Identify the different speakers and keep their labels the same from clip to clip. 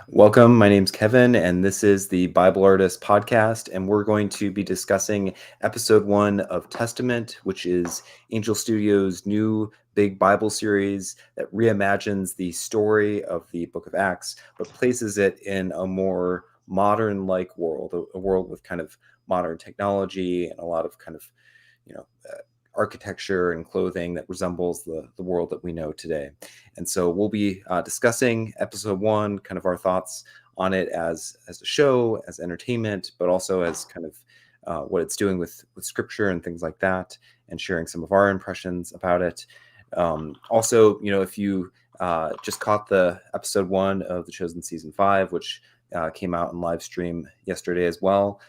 Speaker 1: Welcome. My name's Kevin, and this is the Bible Artist podcast. And we're going to be discussing episode 1 of Testament, which is Angel Studios' new big Bible series that reimagines the story of the book of Acts, but places it in a more modern-like world, a world with kind of modern technology and a lot of kind of, you know, architecture and clothing that resembles the world that we know today. And so we'll be discussing episode 1, kind of our thoughts on it as a show, as entertainment, but also as kind of what it's doing with scripture and things like that, and sharing some of our impressions about it. Also, if you just caught the episode 1 of The Chosen season 5, which came out in live stream yesterday as well,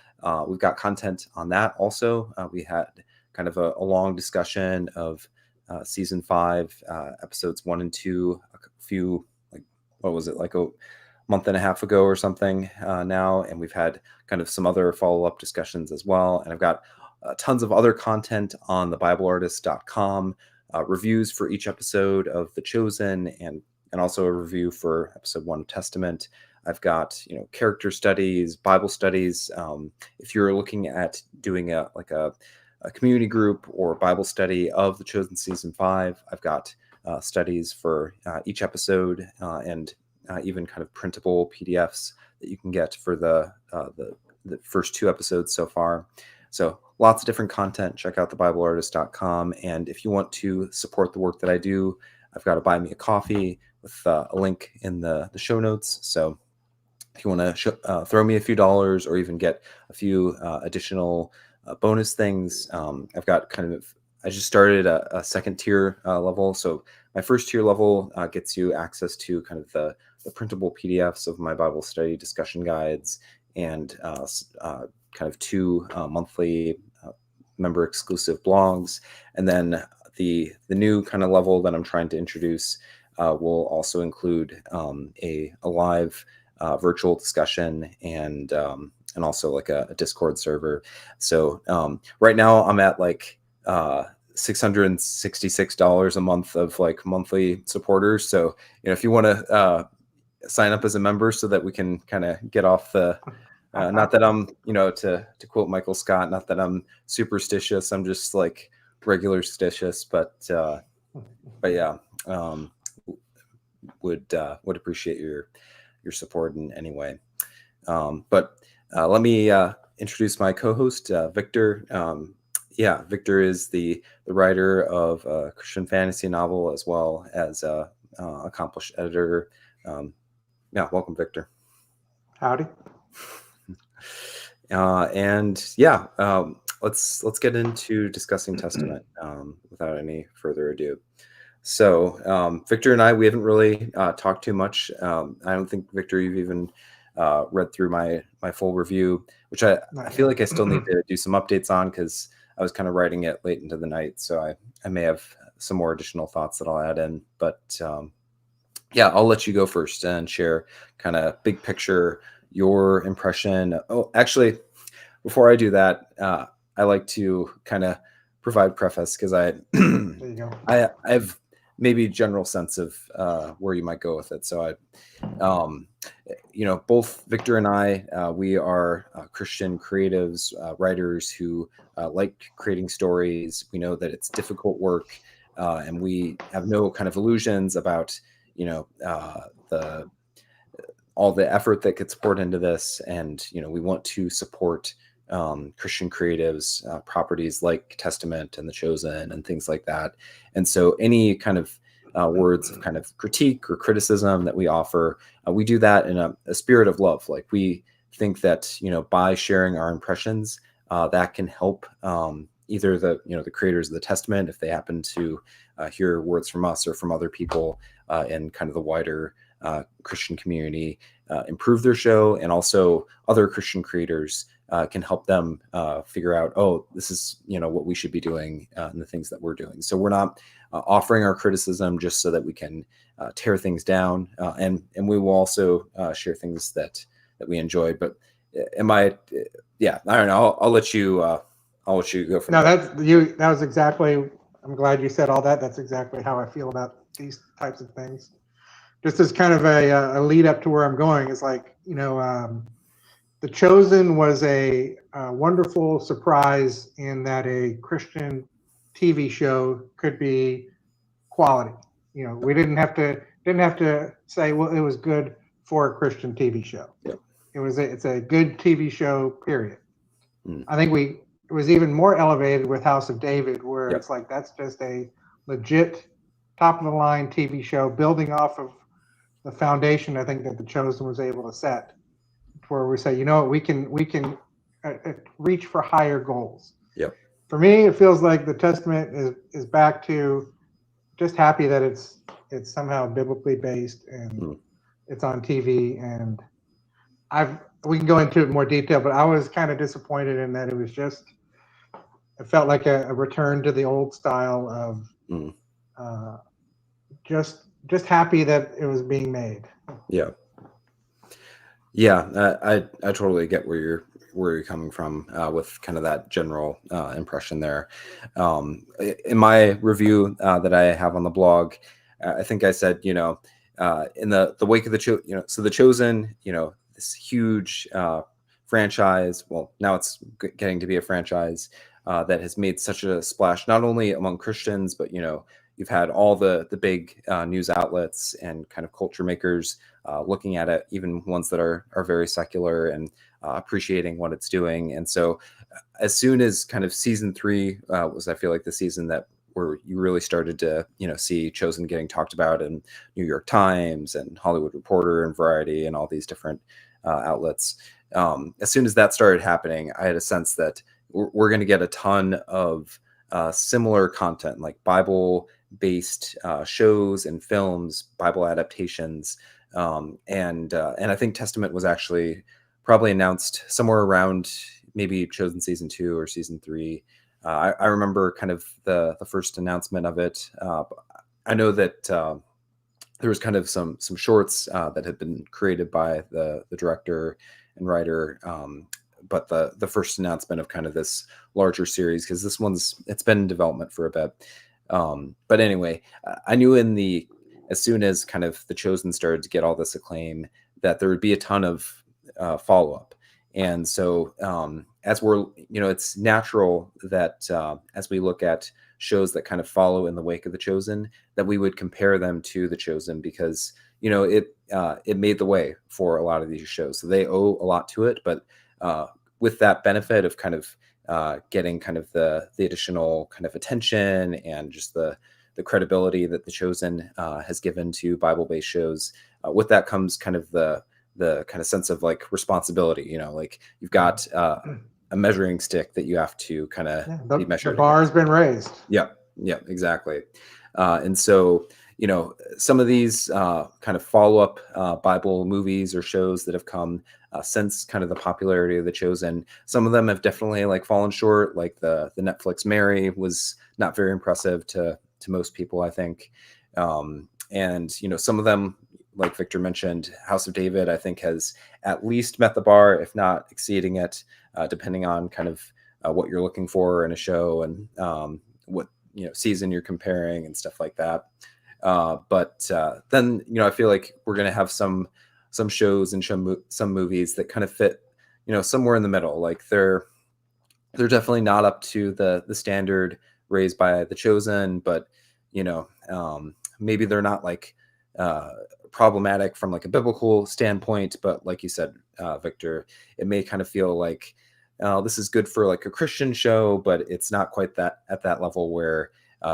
Speaker 1: we've got content on that also. We had kind of a long discussion of season 5, episodes 1 and 2, a few, like a month and a half ago or something now. And we've had kind of some other follow-up discussions as well. And I've got tons of other content on thebibleartist.com, reviews for each episode of The Chosen, and also a review for episode 1 of Testament. I've got, character studies, Bible studies. If you're looking at doing a community group or Bible study of The Chosen season 5, I've got studies for each episode and even kind of printable PDFs that you can get for the first 2 episodes so far. So lots of different content. Check out thebibleartist.com. And if you want to support the work that I do, I've got a Buy Me a Coffee with a link in the show notes. So if you want to throw me a few dollars or even get a few additional bonus things, I've got I just started a second tier level. So my first tier level gets you access to kind of the printable PDFs of my Bible study discussion guides and kind of 2 monthly member exclusive blogs. And then the new kind of level that I'm trying to introduce will also include a live virtual discussion and also like a Discord server. So right now I'm at like $666 a month of like monthly supporters. So if you want to sign up as a member so that we can kind of get off the not that I'm to quote Michael Scott, not that I'm superstitious, I'm just like regular stitious, but yeah, would appreciate your support in any way. But let me introduce my co-host, Victor. Victor is the writer of a Christian fantasy novel as well as a accomplished editor. Welcome, Victor.
Speaker 2: Howdy.
Speaker 1: Let's get into discussing Testament without any further ado. So Victor and we haven't really talked too much. I don't think, Victor, you've even read through my full review, which I feel like I still need to do some updates on because I was kind of writing it late into the night. So I may have some more additional thoughts that I'll add in. But I'll let you go first and share kind of big picture, your impression. Oh, actually, before I do that, I like to kind of provide preface because I have maybe a general sense of where you might go with it. So both Victor and I, we are Christian creatives, writers who like creating stories. We know that it's difficult work, and we have no kind of illusions about all the effort that gets poured into this, and we want to support Christian creatives, properties like Testament and The Chosen and things like that. And so any kind of words of kind of critique or criticism that we offer, we do that in a spirit of love. Like, we think that by sharing our impressions, that can help either the creators of the Testament, if they happen to hear words from us or from other people in kind of the wider Christian community, improve their show, and also other Christian creators can help them figure out, oh, this is what we should be doing and the things that we're doing. So we're not offering our criticism just so that we can tear things down, and we will also share things that we enjoy. But I don't know. I'll let you go from there.
Speaker 2: That was exactly. I'm glad you said all that. That's exactly how I feel about these types of things. just as kind of a lead up to where I'm going, is like, The Chosen was a wonderful surprise in that a Christian TV show could be quality. We didn't have to say, well, it was good for a Christian TV show.
Speaker 1: Yep.
Speaker 2: It's a good TV show, period.
Speaker 1: Mm.
Speaker 2: I think it was even more elevated with House of David, where
Speaker 1: Yep.
Speaker 2: it's like that's just a legit top of the line TV show building off of the foundation I think that The Chosen was able to set, where we say, we can reach for higher goals.
Speaker 1: Yep.
Speaker 2: For me, it feels like the Testament is back to just happy that it's somehow biblically based and it's on TV. And we can go into it in more detail, but I was kind of disappointed in that it felt like a return to the old style of uh, just happy that it was being made.
Speaker 1: Yeah. Yeah, I totally get where you're coming from with kind of that general impression there. In my review that I have on the blog, I think I said, in the wake of so The Chosen, this huge franchise. Well, now it's getting to be a franchise that has made such a splash, not only among Christians, but you've had all the big news outlets and kind of culture makers looking at it, even ones that are very secular and appreciating what it's doing. And so as soon as kind of season 3 was, I feel like, the season that where you really started to, see Chosen getting talked about in New York Times and Hollywood Reporter and Variety and all these different outlets. As soon as that started happening, I had a sense that we're going to get a ton of similar content, like Bible-based shows and films, Bible adaptations. And I think Testament was actually probably announced somewhere around maybe Chosen season 2 or season 3. I remember kind of the first announcement of it. I know that there was kind of some shorts that had been created by the director and writer, but the first announcement of kind of this larger series, because it's been in development for a bit. But anyway, I knew as soon as kind of The Chosen started to get all this acclaim, that there would be a ton of follow-up. And so as it's natural that as we look at shows that kind of follow in the wake of The Chosen, that we would compare them to The Chosen, because it made the way for a lot of these shows. So they owe a lot to it, but with that benefit of kind of getting kind of the additional kind of attention and just the credibility that The Chosen has given to Bible-based shows, with that comes kind of the kind of sense of like responsibility, like you've got a measuring stick that you have to kind of be measured.
Speaker 2: The bar has been raised.
Speaker 1: Yeah, exactly. And so, some of these kind of follow-up Bible movies or shows that have come since kind of the popularity of The Chosen, some of them have definitely like fallen short. Like the Netflix Mary was not very impressive to most people, I think. And some of them, like Victor mentioned, House of David, I think has at least met the bar, if not exceeding it, depending on kind of what you're looking for in a show and what season you're comparing and stuff like that. But then I feel like we're going to have some shows and some movies that kind of fit somewhere in the middle. Like they're definitely not up to the standard raised by The Chosen, but maybe they're not like problematic from like a biblical standpoint, but like you said, Victor, it may kind of feel like this is good for like a Christian show, but it's not quite that at that level where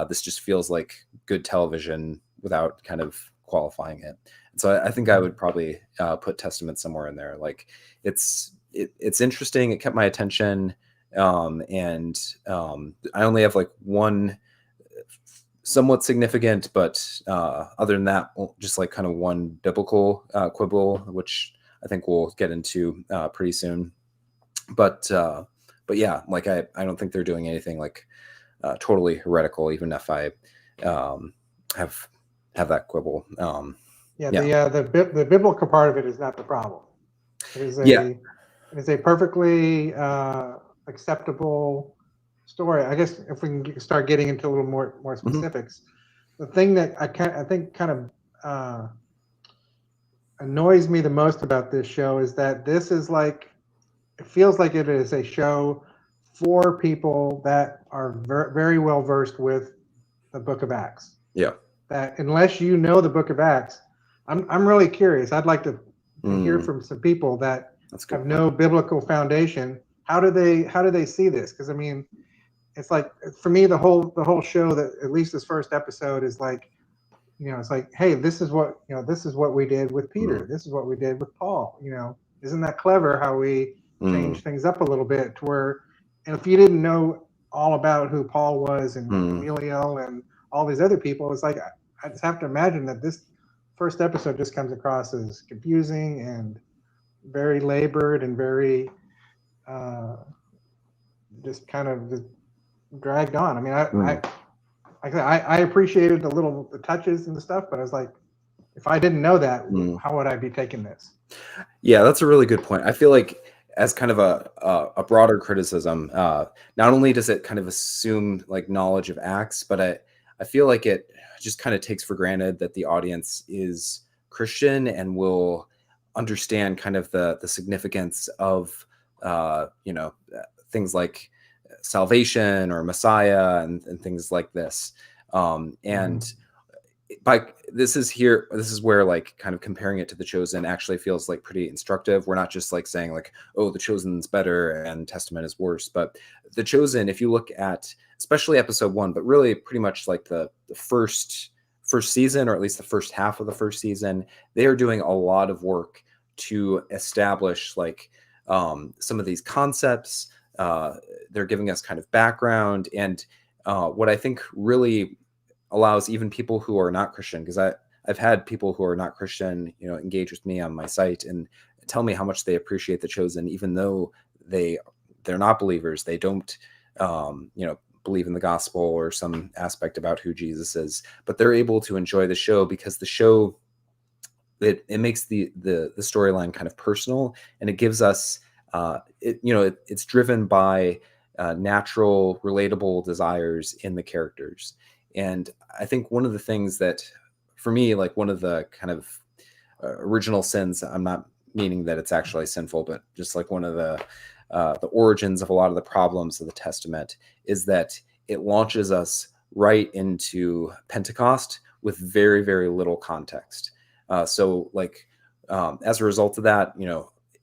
Speaker 1: this just feels like good television without kind of qualifying it. And so I think I would probably put Testament somewhere in there. Like it's interesting. It kept my attention. And I only have like one somewhat significant, but other than that, just like kind of one biblical quibble, which I think we'll get into pretty soon. But yeah, like I don't think they're doing anything like totally heretical, even if I have that quibble.
Speaker 2: The biblical part of it is not the problem. It is a perfectly acceptable story. I guess if we can start getting into a little more specifics, the thing that I think kind of annoys me the most about this show is that this is like, it feels like it is a show for people that are very well versed with the Book of Acts.
Speaker 1: Yeah.
Speaker 2: That unless you know the Book of Acts, I'm really curious. I'd like to hear from some people that have no biblical foundation. How do they see this? Because I mean, it's like, for me, the whole show, that at least this first episode is like, it's like, hey, this is what we did with Peter. This is what we did with Paul. Isn't that clever how we change things up a little bit to where, and if you didn't know all about who Paul was and Gamaliel and all these other people, it's like, I just have to imagine that this first episode just comes across as confusing and very labored and very just kind of just dragged on. I mean, I appreciated the touches and the stuff, but I was like, if I didn't know that, how would I be taking this?
Speaker 1: Yeah, that's a really good point. I feel like, as kind of a broader criticism, not only does it kind of assume like knowledge of Acts, but I feel like it just kind of takes for granted that the audience is Christian and will understand kind of the significance of things like salvation or Messiah and things like this. And this is where like kind of comparing it to The Chosen actually feels like pretty instructive. We're not just like saying like, oh, The Chosen's better and Testament is worse, but The Chosen, if you look at especially episode 1, but really pretty much like the first season, or at least the first half of the first season, they are doing a lot of work to establish like some of these concepts. They're giving us kind of background, and what I think really allows even people who are not Christian, because I've had people who are not Christian, engage with me on my site and tell me how much they appreciate The Chosen, even though they're not believers. They don't, believe in the gospel or some aspect about who Jesus is, but they're able to enjoy the show because the show, it makes the storyline kind of personal, and it gives us, it's driven by natural, relatable desires in the characters. And I think one of the things that, for me, like one of the kind of original sins, I'm not meaning that it's actually sinful, but just like one of the origins of a lot of the problems of the Testament is that it launches us right into Pentecost with very, very little context. So like, as a result of that,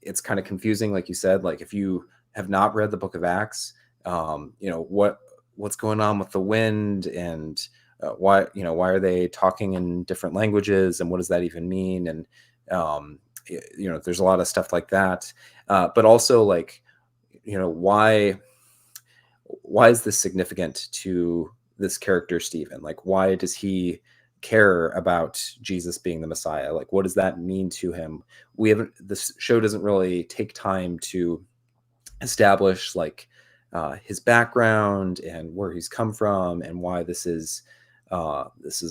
Speaker 1: it's kind of confusing. Like you said, like if you have not read the book of Acts, what's going on with the wind, and why are they talking in different languages, and what does that even mean? And there's a lot of stuff like that, but also like, why is this significant to this character Stephen? Like, why does he care about Jesus being the Messiah? Like, what does that mean to him? This show doesn't really take time to establish like his background and where he's come from and why this is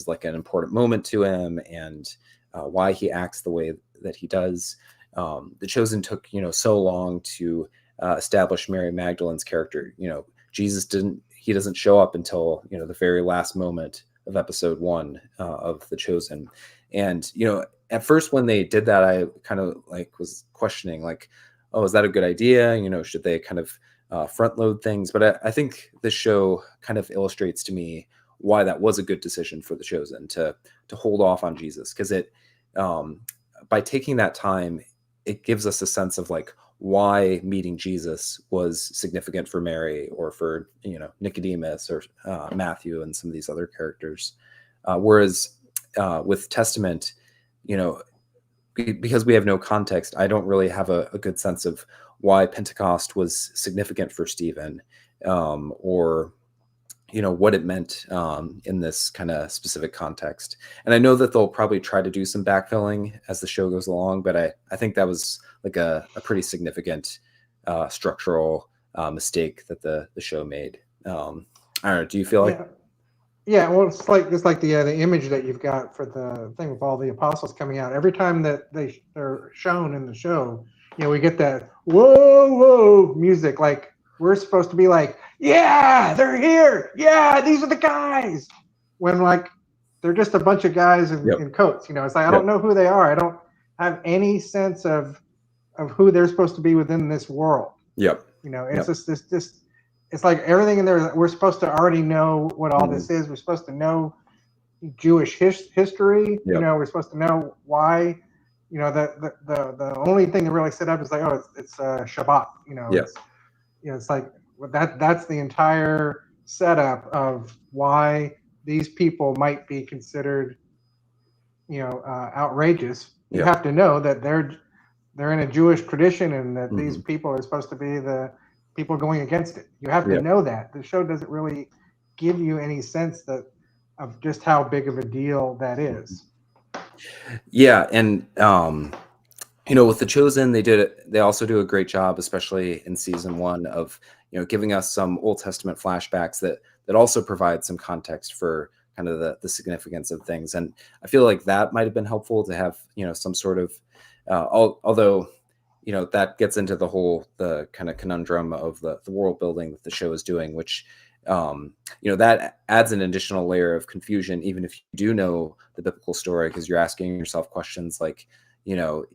Speaker 1: like an important moment to him, and why he acts the way that he does. The Chosen took so long to establish Mary Magdalene's character. Jesus doesn't show up until the very last moment of episode 1 of The Chosen. And at first when they did that, I kind of like was questioning like, oh, is that a good idea? Should they kind of front load things? But I think this show kind of illustrates to me why that was a good decision for The Chosen to hold off on Jesus, because it by taking that time, it gives us a sense of like why meeting Jesus was significant for Mary, or for Nicodemus, or Matthew, and some of these other characters. Whereas with Testament, because we have no context, I don't really have a good sense of why Pentecost was significant for Stephen, or what it meant in this kind of specific context. And I know that they'll probably try to do some backfilling as the show goes along, but I think that was like a pretty significant structural mistake that the show made. I don't know. Do you feel like?
Speaker 2: Yeah. Well, it's like the image that you've got for the thing with all the apostles coming out. Every time that they're shown in the show, we get that whoa music. Like we're supposed to be like, yeah, they're here. Yeah, these are the guys. When like they're just a bunch of guys in coats. It's like I don't know who they are. have any sense of who they're supposed to be within this world.
Speaker 1: Yep.
Speaker 2: It's just it's like everything in there. We're supposed to already know what all this is. We're supposed to know Jewish history.
Speaker 1: Yep.
Speaker 2: We're supposed to know why. The only thing that really set up is like, oh, it's Shabbat. It's like that's the entire setup of why these people might be considered, outrageous. You have to know that they're in a Jewish tradition, and that these people are supposed to be the people going against it. You have to know that. The show doesn't really give you any sense of just how big of a deal that is.
Speaker 1: Yeah, and with The Chosen, they also do a great job, especially in season 1, of giving us some Old Testament flashbacks that also provide some context for kind of the significance of things. And I feel like that might have been helpful to have some sort of although that gets into the kind of conundrum of the world building that the show is doing, which that adds an additional layer of confusion, even if you do know the biblical story, because you're asking yourself questions like,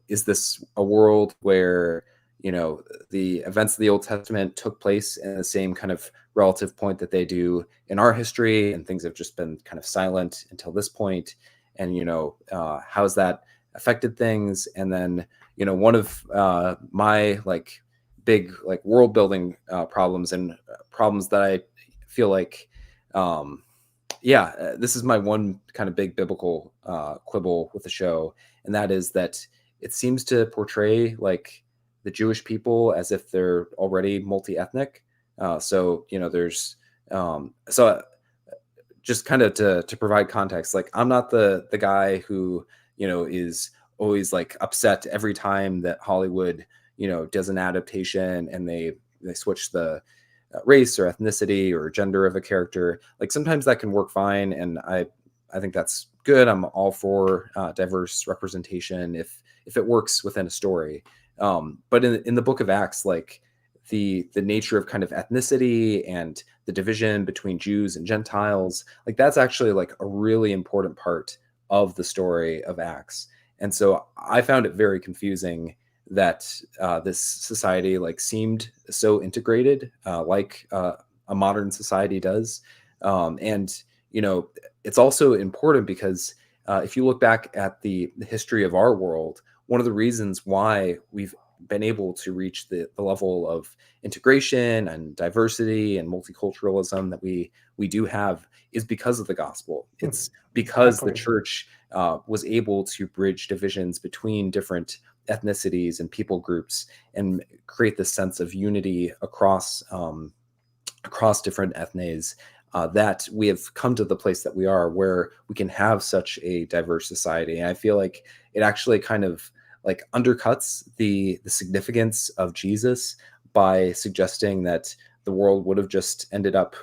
Speaker 1: is this a world where the events of the Old Testament took place in the same kind of relative point that they do in our history, and things have just been kind of silent until this point? And how's that affected things? And then one of my big world building problems, and problems that I feel like this is my one kind of big biblical quibble with the show, and that is that it seems to portray the Jewish people as if they're already multi-ethnic. So there's so just kind of to provide context, I'm not the guy who is always upset every time that Hollywood does an adaptation and they switch the race or ethnicity or gender of a character. Sometimes that can work fine, and I think that's good. I'm all for diverse representation if it works within a story. But in the book of Acts, the nature of kind of ethnicity and the division between Jews and Gentiles, that's actually a really important part of the story of Acts. And so I found it very confusing that this society seemed so integrated, a modern society does. And it's also important because if you look back at the history of our world, one of the reasons why we've been able to reach the level of integration and diversity and multiculturalism that we do have is because of the gospel. It's because the church was able to bridge divisions between different ethnicities and people groups and create this sense of unity across different ethnes, that we have come to the place that we are, where we can have such a diverse society. And I feel like it actually kind of undercuts the significance of Jesus by suggesting that the world would have just ended up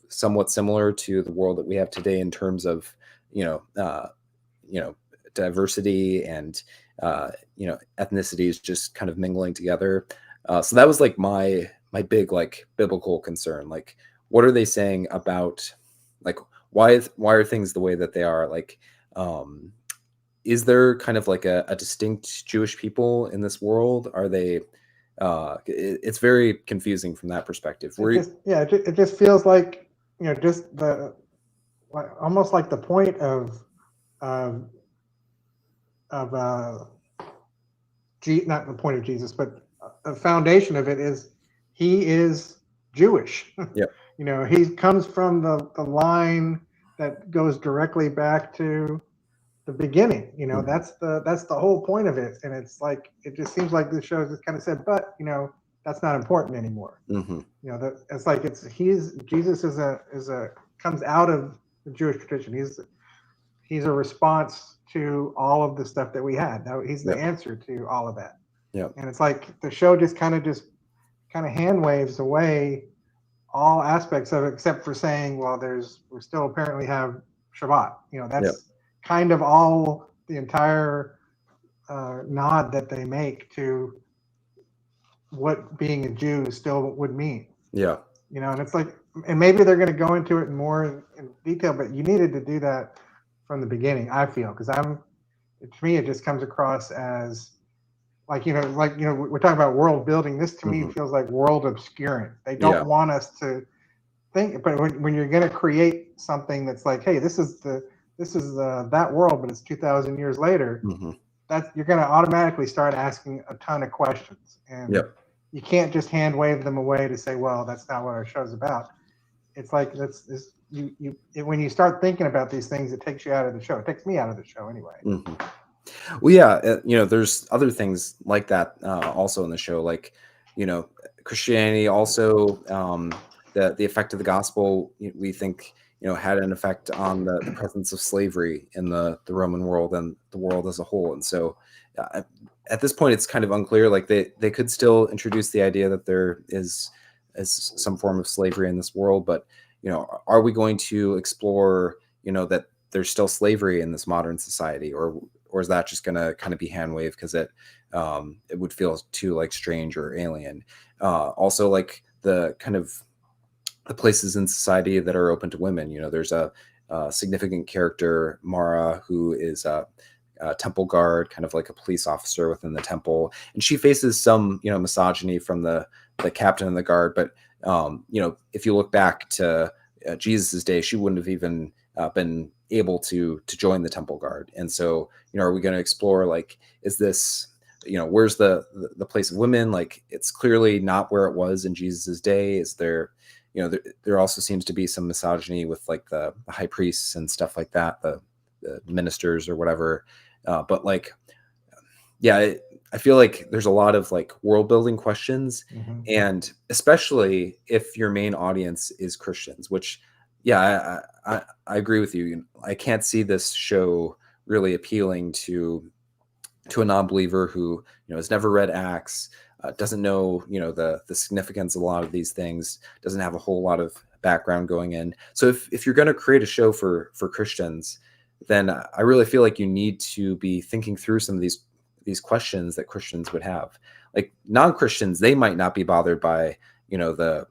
Speaker 1: somewhat similar to the world that we have today in terms of diversity and ethnicities just kind of mingling together. So that was my big biblical concern. What are they saying about why are things the way that they are? Is there kind of a distinct Jewish people in this world? Are they it's very confusing from that perspective.
Speaker 2: It just feels like just almost like the point of not the point of Jesus, but the foundation of it is he is Jewish.
Speaker 1: Yep.
Speaker 2: He comes from the line that goes directly back to the beginning. That's the whole point of it. And it's it just seems like the show just kind of said, but that's not important anymore. It's Jesus comes out of the Jewish tradition. He's a response to all of the stuff that we had. Now he's the answer to all of that.
Speaker 1: Yeah.
Speaker 2: And it's the show just kind of hand waves away all aspects of it, except for saying, well, we still apparently have Shabbat. That's kind of all the entire nod that they make to what being a Jew still would mean.
Speaker 1: Yeah.
Speaker 2: And it's and maybe they're going to go into it more in detail, but you needed to do that from the beginning, I feel, because to me, it just comes across as we're talking about world building. This to me feels like world obscuring. They don't want us to think, but when you're going to create something that's like, hey, this is that world, but it's 2,000 years later, that you're going to automatically start asking a ton of questions, and you can't just hand wave them away to say, well, that's not what our show's about. It's like when you start thinking about these things, it takes you out of the show. It takes me out of the show anyway.
Speaker 1: Well, yeah, there's other things like that also in the show, like, Christianity also, the effect of the gospel, we think, had an effect on the presence of slavery in the Roman world and the world as a whole. And so at this point, it's kind of unclear, like they could still introduce the idea that there is some form of slavery in this world, but, are we going to explore, that there's still slavery in this modern society, or is that just going to kind of be hand waved because it would feel too like strange or alien? Also, like the kind of the places in society that are open to women. There's a significant character, Mara, who is a temple guard, kind of like a police officer within the temple, and she faces some misogyny from the captain of the guard. But if you look back to Jesus's day, she wouldn't have even been able to join the temple guard. And so, are we going to explore, like, is this, where's the place of women? Like, it's clearly not where it was in Jesus's day. Is there, there also seems to be some misogyny with like the high priests and stuff like that, the ministers or whatever. But like, yeah, I feel like there's a lot of like world building questions, and especially if your main audience is Christians, which, yeah, I agree with you. I can't see this show really appealing to a non-believer who has never read Acts, doesn't know the significance of a lot of these things, doesn't have a whole lot of background going in. So if you're going to create a show for Christians, then I really feel like you need to be thinking through some of these questions that Christians would have. Like non-Christians, they might not be bothered by the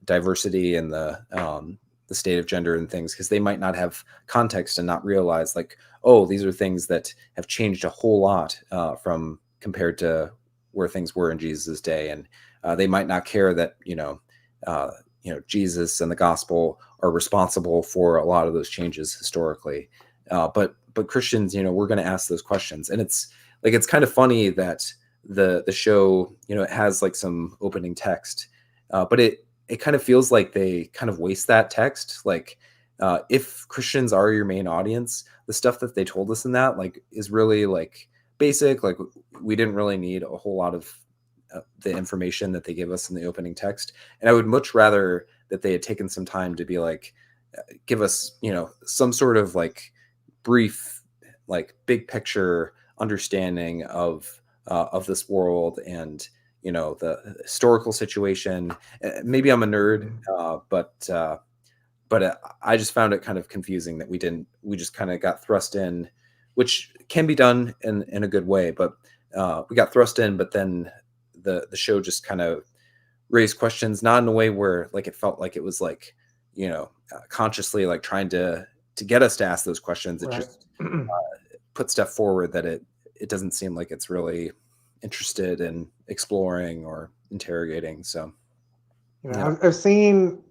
Speaker 1: diversity and the state of gender and things, because they might not have context and not realize, like, oh, these are things that have changed a whole lot from compared to where things were in Jesus's day. And they might not care that Jesus and the gospel are responsible for a lot of those changes historically. But Christians, we're going to ask those questions. And it's kind of funny that the show, it has like some opening text, but it kind of feels like they kind of waste that text. Like, if Christians are your main audience, the stuff that they told us in that, like, is really like basic. Like, we didn't really need a whole lot of the information that they give us in the opening text. And I would much rather that they had taken some time to be like, give us, some sort of like brief, like big picture understanding of this world and, the historical situation. Maybe I'm a nerd, but I just found it kind of confusing that we just kind of got thrust in, which can be done in a good way, but we got thrust in, but then the show just kind of raised questions, not in a way where like it felt like it was like, consciously like trying to get us to ask those questions. It just put stuff forward that it doesn't seem like it's really interested in exploring or interrogating. So,
Speaker 2: I've seen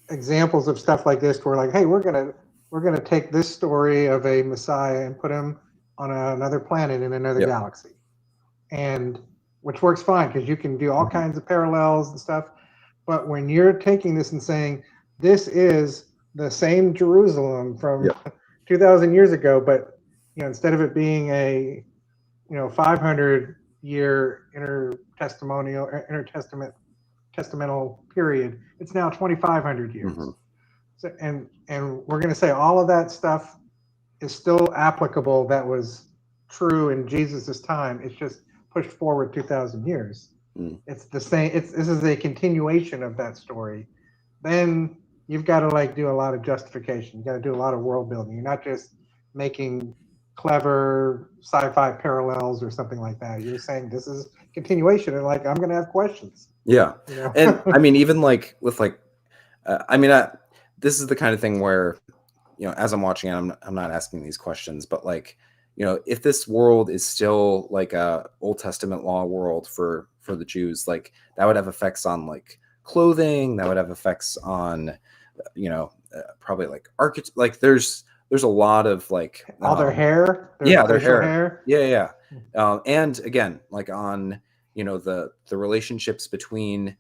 Speaker 2: examples of stuff like this where, like, hey, we're gonna take this story of a Messiah and put him on another planet in another galaxy, and which works fine because you can do all kinds of parallels and stuff. But when you're taking this and saying this is the same Jerusalem from 2,000 years ago, but instead of it being a 500-year intertestamental period, it's now 2,500 years. So, and we're going to say all of that stuff is still applicable. That was true in Jesus's time. It's just pushed forward 2,000 years. It's the same. This is a continuation of that story. Then you've got to like do a lot of justification. You got to do a lot of world building. You're not just making clever sci-fi parallels or something like that. You're saying this is continuation, and like I'm going to have questions.
Speaker 1: Yeah, and I mean, even like with like, this is the kind of thing where, as I'm watching it, I'm not asking these questions, but like, if this world is still like a Old Testament law world for the Jews, like that would have effects on like clothing, that would have effects on, probably like like there's a lot of like
Speaker 2: all their hair, their
Speaker 1: yeah, their
Speaker 2: facial
Speaker 1: hair. Yeah. And again, like on, the relationships between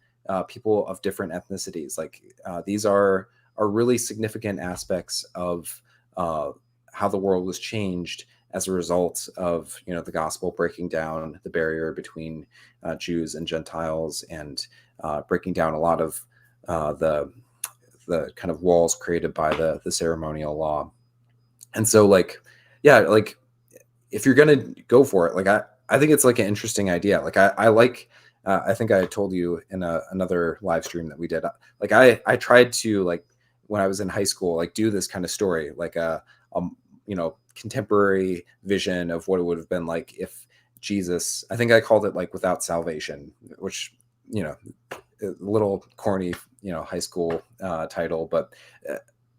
Speaker 1: people of different ethnicities, like these are really significant aspects of how the world was changed as a result of, the gospel breaking down the barrier between Jews and Gentiles, and breaking down a lot of the kind of walls created by the ceremonial law. And so like, yeah, like if you're gonna go for it, like I think it's like an interesting idea. Like I like I think I told you in another live stream that we did. Like I tried to, like when I was in high school, like do this kind of story, like a contemporary vision of what it would have been like if Jesus. I think I called it like Without Salvation, which a little corny, high school title, but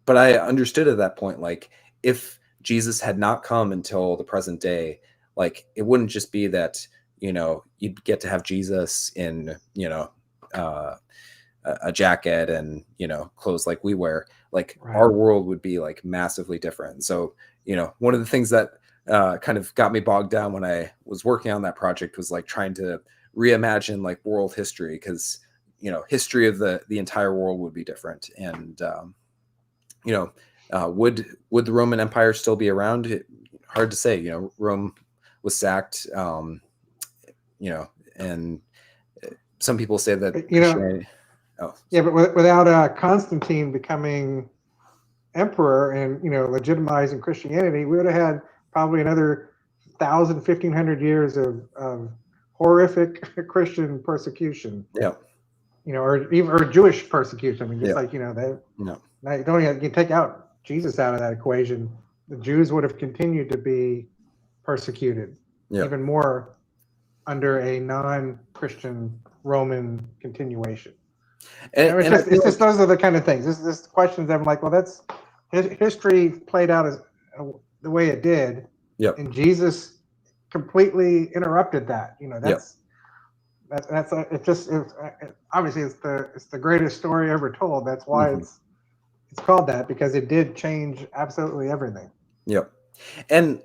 Speaker 1: I understood at that point, like if Jesus had not come until the present day, like it wouldn't just be that, you'd get to have Jesus in, a jacket and, clothes like we wear. Like our world would be like massively different. So, one of the things that kind of got me bogged down when I was working on that project was like trying to reimagine like world history, because, history of the entire world would be different. And, would the Roman Empire still be around? Hard to say. Rome was sacked, and some people say that
Speaker 2: but without Constantine becoming emperor and legitimizing Christianity, we would have had probably another 1,000, 1,500 years of horrific Christian persecution. Or Jewish persecution. I mean, just like you don't even, you take out Jesus out of that equation, the Jews would have continued to be persecuted even more under a non-Christian Roman continuation. It's just those are the kind of things. This questions that I'm like, well, that's history played out as the way it did, and Jesus completely interrupted that. Obviously it's the greatest story ever told. That's why it's called that, because it did change absolutely everything.
Speaker 1: And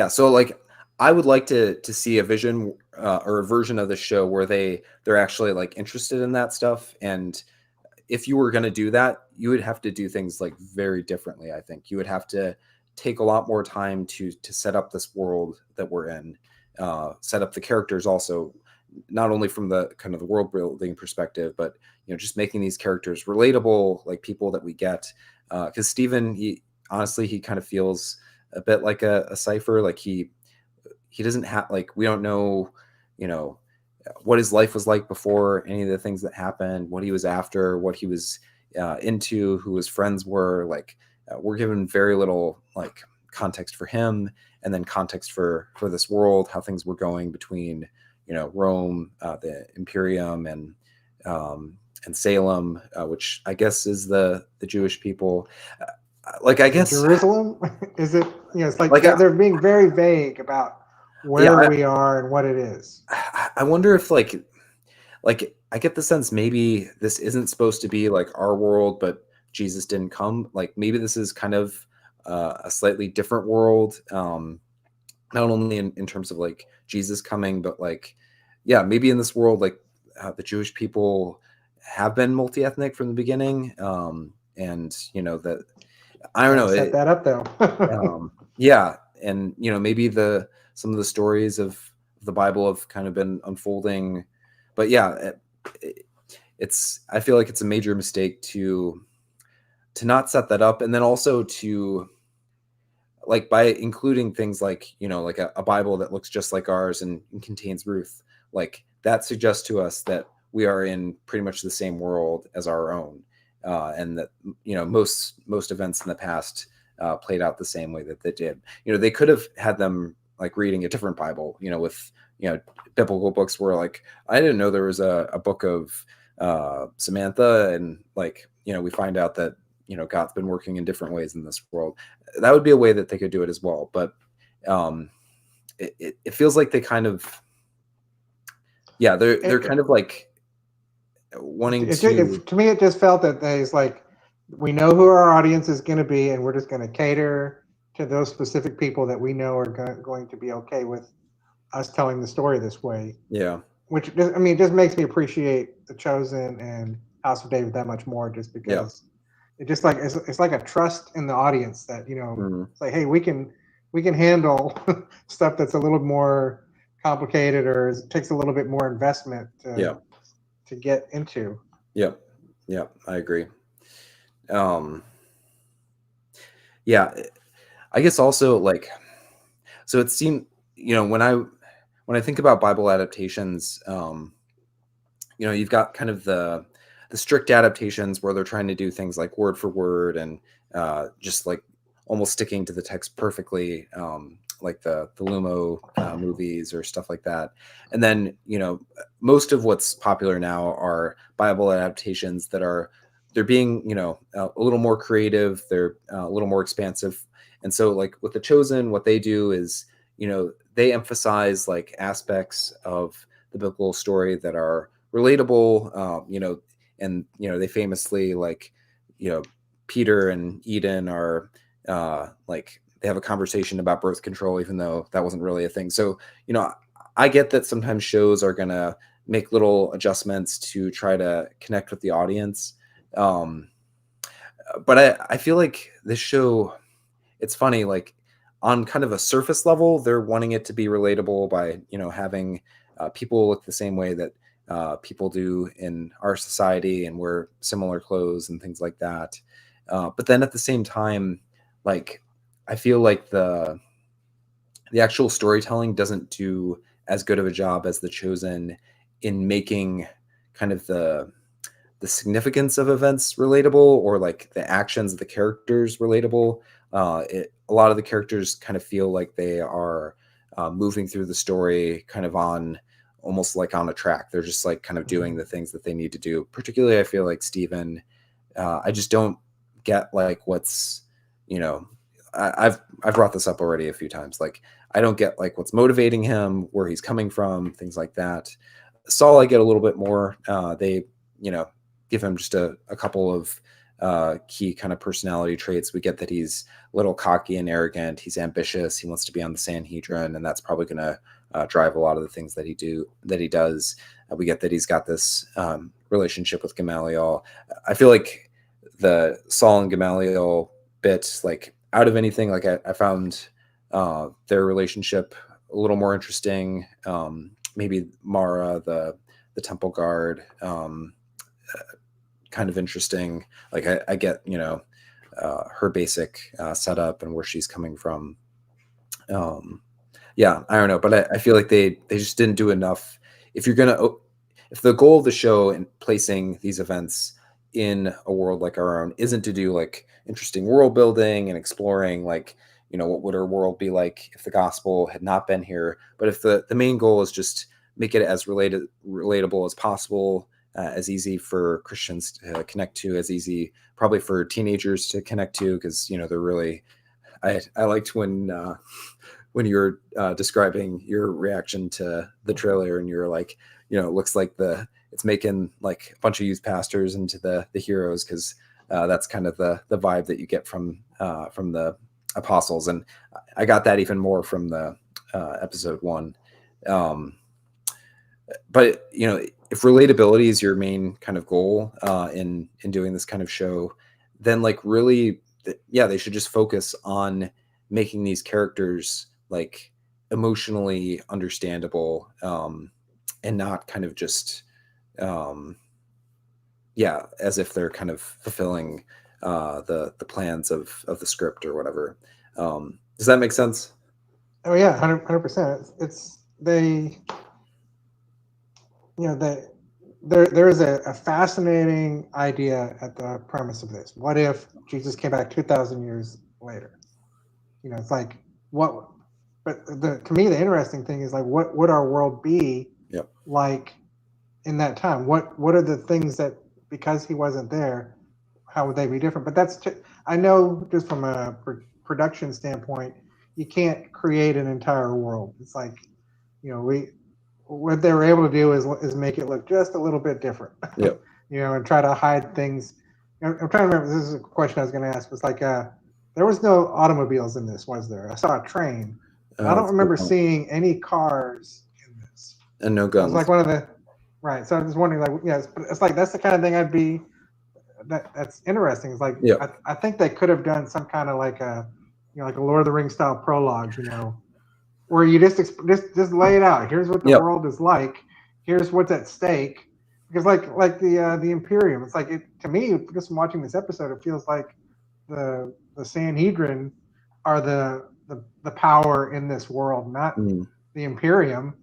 Speaker 1: so like I would like to see a vision or a version of the show where they're actually like interested in that stuff. And if you were going to do that, you would have to do things like very differently. I think you would have to take a lot more time to set up this world that we're in, set up the characters also, not only from the kind of the world building perspective, but just making these characters relatable, like people that we get. Because Stephen, he kind of feels a bit like a cipher. Like he doesn't have, like, we don't know, what his life was like before any of the things that happened, what he was after, what he was into, who his friends were. Like we're given very little like context for him, and then context for this world, how things were going between Rome, the Imperium, and Salem, which I guess is the Jewish people. Like I guess
Speaker 2: Jerusalem is it? It's like they're being very vague about where we are and what it is.
Speaker 1: I wonder if like I get the sense maybe this isn't supposed to be like our world, but Jesus didn't come. Like maybe this is kind of a slightly different world, not only in terms of like Jesus coming, but like maybe in this world, like the Jewish people have been multi-ethnic from the beginning, and that I don't know.
Speaker 2: Set that up though.
Speaker 1: And maybe some of the stories of the Bible have kind of been unfolding, but I feel like it's a major mistake to not set that up, and then also to like by including things like like a Bible that looks just like ours and contains Ruth, like that suggests to us that we are in pretty much the same world as our own, and that most events in the past played out the same way that they did. They could have had them like reading a different Bible, with biblical books where like I didn't know there was a book of Samantha, and like we find out that God's been working in different ways in this world. That would be a way that they could do it as well. But it feels like they kind of, yeah, they're kind of like wanting to.
Speaker 2: To me, it just felt that it's like we know who our audience is going to be, and we're just going to cater to those specific people that we know are going to be okay with us telling the story this way.
Speaker 1: Yeah.
Speaker 2: Which I mean, it just makes me appreciate The Chosen and House of David that much more, just
Speaker 1: Yeah.
Speaker 2: because it just like it's like a trust in the audience that it's like, hey, we can handle stuff that's a little more complicated or takes a little bit more investment
Speaker 1: Yeah.
Speaker 2: to get into.
Speaker 1: Yep. Yep. I agree. Um, yeah, I guess also like, so it seemed, when I think about Bible adaptations, you've got kind of the strict adaptations where they're trying to do things like word for word and just like almost sticking to the text perfectly, like the Lumo movies or stuff like that. And then most of what's popular now are Bible adaptations that they're being a little more creative, they're a little more expansive. And so like with The Chosen, what they do is they emphasize like aspects of the biblical story that are relatable, and they famously like Peter and Eden are like they have a conversation about birth control, even though that wasn't really a thing. So I get that sometimes shows are gonna make little adjustments to try to connect with the audience, but I feel like this show, it's funny, like on kind of a surface level they're wanting it to be relatable by having people look the same way that people do in our society and wear similar clothes and things like that, but then at the same time, like I feel like the actual storytelling doesn't do as good of a job as The Chosen in making kind of the significance of events relatable, or like the actions of the characters relatable. A lot of the characters kind of feel like they are moving through the story kind of on almost like on a track. They're just like kind of doing the things that they need to do. Particularly, I feel like Stephen, I just don't get like what's, I've brought this up already a few times. Like I don't get like what's motivating him, where he's coming from, things like that. Saul, I get a little bit more. They, give him just a couple of key kind of personality traits. We get that he's a little cocky and arrogant. He's ambitious. He wants to be on the Sanhedrin, and that's probably going to drive a lot of the things that he does. We get that he's got this relationship with Gamaliel. I feel like the Saul and Gamaliel bit, like out of anything, like I found their relationship a little more interesting. Maybe Mara, the temple guard, kind of interesting. Like I get her basic setup and where she's coming from. Yeah, I don't know, but I feel like they just didn't do enough. If the goal of the show in placing these events in a world like our own isn't to do like interesting world building and exploring like what would our world be like if the gospel had not been here, but if the main goal is just make it as relatable as possible, as easy for Christians to connect to, as easy probably for teenagers to connect to, because they're really, I liked when you were describing your reaction to the trailer and you're like, it looks like it's making like a bunch of youth pastors into the heroes, because that's kind of the vibe that you get from the apostles, and I got that even more from the episode 1. But if relatability is your main kind of goal in doing this kind of show, then like really, they should just focus on making these characters like emotionally understandable, and not kind of just as if they're kind of fulfilling the plans of the script or whatever. Does that make sense?
Speaker 2: Oh yeah, 100%. It's they, there is a fascinating idea at the premise of this. What if Jesus came back 2,000 years later? It's like what, but to me the interesting thing is like what would our world be
Speaker 1: Yep.
Speaker 2: like in that time? What are the things that, because he wasn't there, how would they be different? But I know just from a production standpoint, you can't create an entire world. It's like, we what they were able to do is make it look just a little bit different.
Speaker 1: Yep.
Speaker 2: And try to hide things. I'm trying to remember. This is a question I was going to ask. Was like, there was no automobiles in this, was there? I saw a train, but I don't
Speaker 1: That's a good
Speaker 2: remember
Speaker 1: point.
Speaker 2: seeing any cars in this.
Speaker 1: And no
Speaker 2: It was like
Speaker 1: guns.
Speaker 2: one of the right. So I was wondering, like, yeah, it's like that's the kind of thing I'd be that's interesting. It's like
Speaker 1: Yep.
Speaker 2: I think they could have done some kind of like a like a Lord of the Rings style prologue, where you just lay it out. Here's what the
Speaker 1: Yep.
Speaker 2: world is like. Here's what's at stake. Because like the Imperium, it's like to me just from watching this episode, it feels like the Sanhedrin are the power in this world, not
Speaker 1: Mm.
Speaker 2: the Imperium.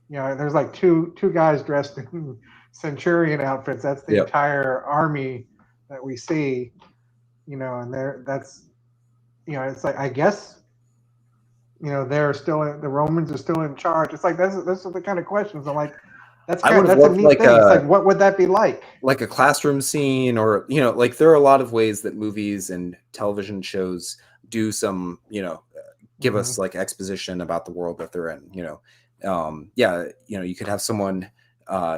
Speaker 2: There's like two guys dressed in centurion outfits. That's the
Speaker 1: Yep.
Speaker 2: entire army that we see. And that's it's like I guess they're still the Romans are still in charge. It's like that's the kind of questions I'm like.
Speaker 1: I would have
Speaker 2: That's a
Speaker 1: loved
Speaker 2: neat thing. It's like what would that be like?
Speaker 1: like a classroom scene, or like there are a lot of ways that movies and television shows do some, give
Speaker 2: Mm-hmm.
Speaker 1: us like exposition about the world that they're in. Yeah, you could have someone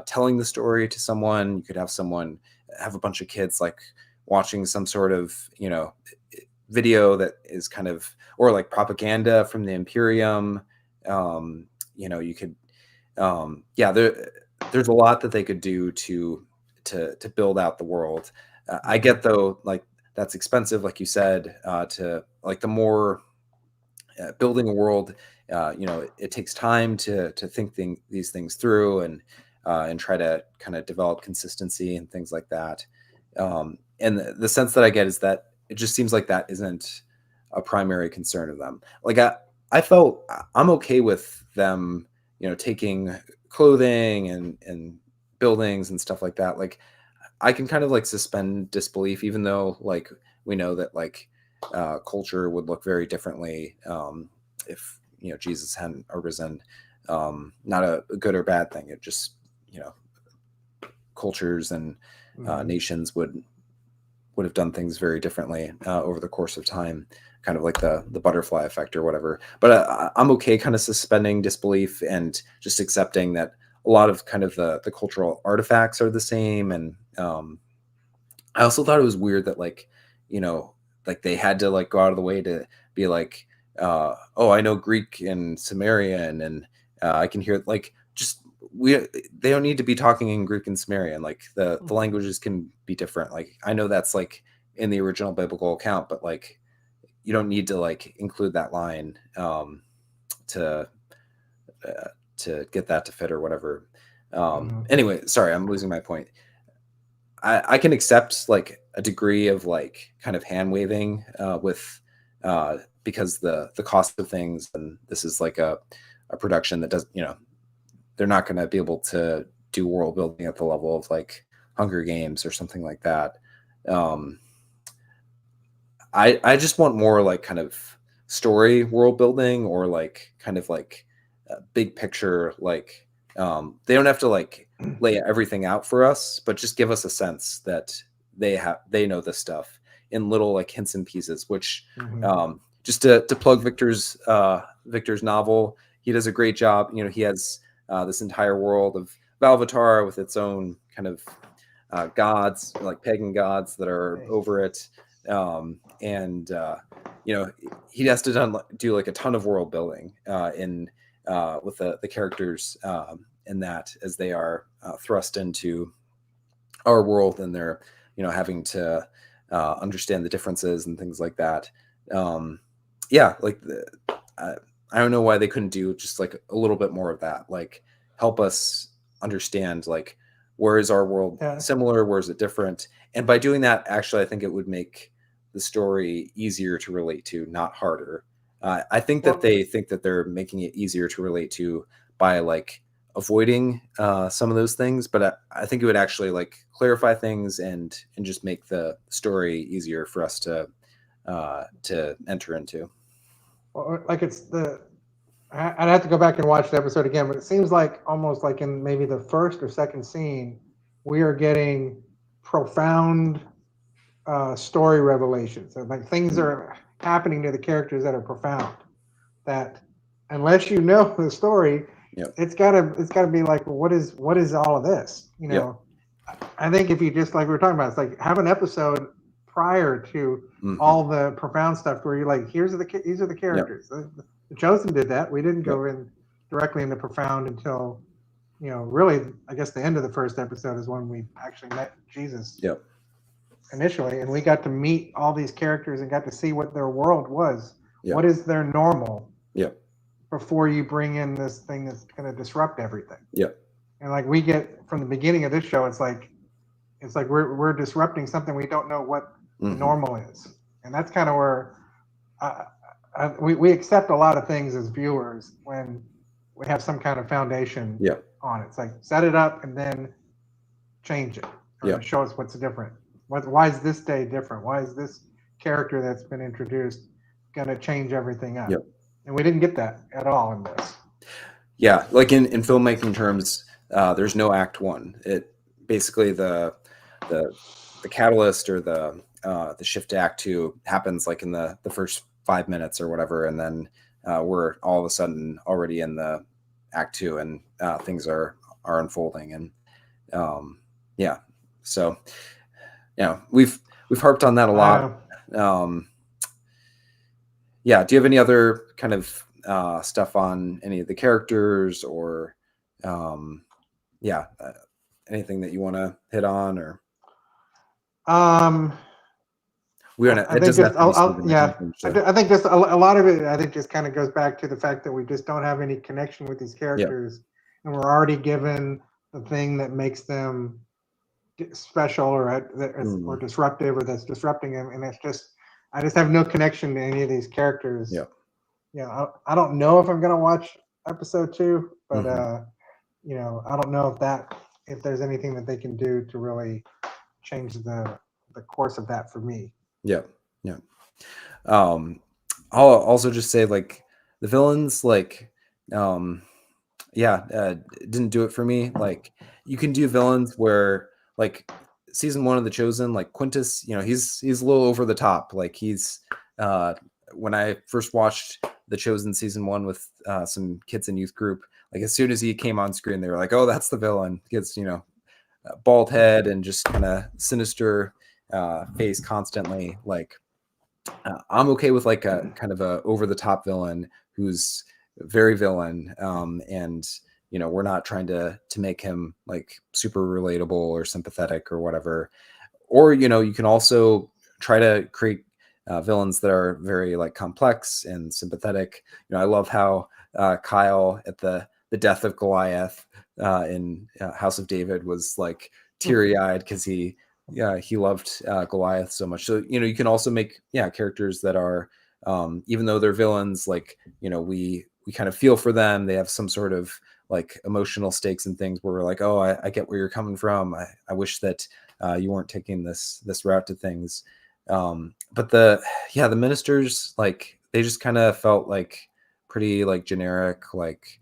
Speaker 1: telling the story to someone. You could have someone have a bunch of kids like watching some sort of video that is kind of, or like propaganda from the Imperium. You could yeah, there's a lot that they could do to build out the world. I get though, like that's expensive, like you said, to like the more building a world, it takes time to think these things through and try to kind of develop consistency and things like that. And the sense that I get is that it just seems like that isn't a primary concern of them. Like I felt I'm okay with them, taking clothing and buildings and stuff like that. Like I can kind of like suspend disbelief, even though like we know that like culture would look very differently if Jesus hadn't arisen. Not a good or bad thing. It just cultures and nations would have done things very differently over the course of time, kind of like the butterfly effect or whatever. But I'm okay kind of suspending disbelief and just accepting that a lot of kind of the cultural artifacts are the same. And I also thought it was weird that like, like they had to like go out of the way to be like, oh, I know Greek and Sumerian, and I can hear like just they don't need to be talking in Greek and Sumerian. Like the languages can be different. Like I know that's like in the original biblical account, but like you don't need to like include that line to get that to fit or whatever. Anyway, sorry, I'm losing my point. I can accept like a degree of like kind of hand waving with because the cost of things, and this is like a production that does, they're not going to be able to do world building at the level of like Hunger Games or something like that. I just want more like kind of story world building, or like kind of like big picture, like they don't have to like lay everything out for us, but just give us a sense that they know this stuff in little like hints and pieces, which just to plug Victor's novel, he does a great job. He has this entire world of Valvatar with its own kind of gods, like pagan gods that are over it. And he has to do like a ton of world building in with the characters in that, as they are thrust into our world, and they're having to understand the differences and things like that. Yeah, like I don't know why they couldn't do just like a little bit more of that, like help us understand like where is our world similar, where is it different. And by doing that, actually I think it would make the story easier to relate to, not harder. I think that they think that they're making it easier to relate to by like avoiding some of those things, but I think it would actually like clarify things and just make the story easier for us to enter into.
Speaker 2: Well, like I'd have to go back and watch the episode again, but it seems like almost like in maybe the first or second scene, we are getting profound story revelations. So like things are happening to the characters that are profound. that unless you know the story,
Speaker 1: Yep.
Speaker 2: it's gotta be like, well, what is all of this?
Speaker 1: Yep.
Speaker 2: I think if you just like we were talking about, it's like have an episode prior to all the profound stuff where you're like, these are the characters. Yep. The Chosen did that. We didn't go in directly into profound until really, I guess the end of the first episode is when we actually met Jesus.
Speaker 1: Yep.
Speaker 2: Initially, and we got to meet all these characters and got to see what their world was.
Speaker 1: Yep.
Speaker 2: What is their normal?
Speaker 1: Yep.
Speaker 2: Before you bring in this thing that's going to disrupt everything.
Speaker 1: Yep.
Speaker 2: And like we get from the beginning of this show, it's like we're disrupting something we don't know what the normal is, and that's kind of where we accept a lot of things as viewers when we have some kind of foundation on it. It's like set it up and then change it, or show us what's different. Why is this day different? Why is this character that's been introduced going to change everything up?
Speaker 1: Yep.
Speaker 2: And we didn't get that at all in this.
Speaker 1: Yeah, like in filmmaking terms, there's no act one. It basically the catalyst or the shift to act two happens like in the first 5 minutes or whatever, and then we're all of a sudden already in the act two, and things are unfolding. And so we've harped on that a lot. Do you have any other kind of stuff on any of the characters, or anything that you want to hit on, or
Speaker 2: we don't. I think just I think just a lot of it. I think just kind of goes back to the fact that we just don't have any connection with these characters, and we're already given the thing that makes them special or disruptive, or that's disrupting them, and it's just I just have no connection to any of these characters. I don't know if I'm gonna watch episode 2, but I don't know if there's anything that they can do to really change the course of that for me.
Speaker 1: I'll also just say, like, the villains, like, didn't do it for me. Like, you can do villains where, like, season 1 of The Chosen, like Quintus, he's a little over the top. Like, he's when I first watched The Chosen season 1 with some kids in youth group, like as soon as he came on screen, they were like, "Oh, that's the villain." He gets bald head and just kind of sinister face constantly. Like, I'm okay with like a kind of a over the top villain who's very villain, and we're not trying to make him like super relatable or sympathetic or whatever. Or you can also try to create villains that are very like complex and sympathetic. I love how Kyle at the death of Goliath in House of David was like teary-eyed because he loved Goliath so much. So you can also make characters that are even though they're villains, like we kind of feel for them. They have some sort of like emotional stakes and things where we're like, oh, I get where you're coming from. I wish that you weren't taking this route to things. But the ministers, like, they just kind of felt like pretty like generic. Like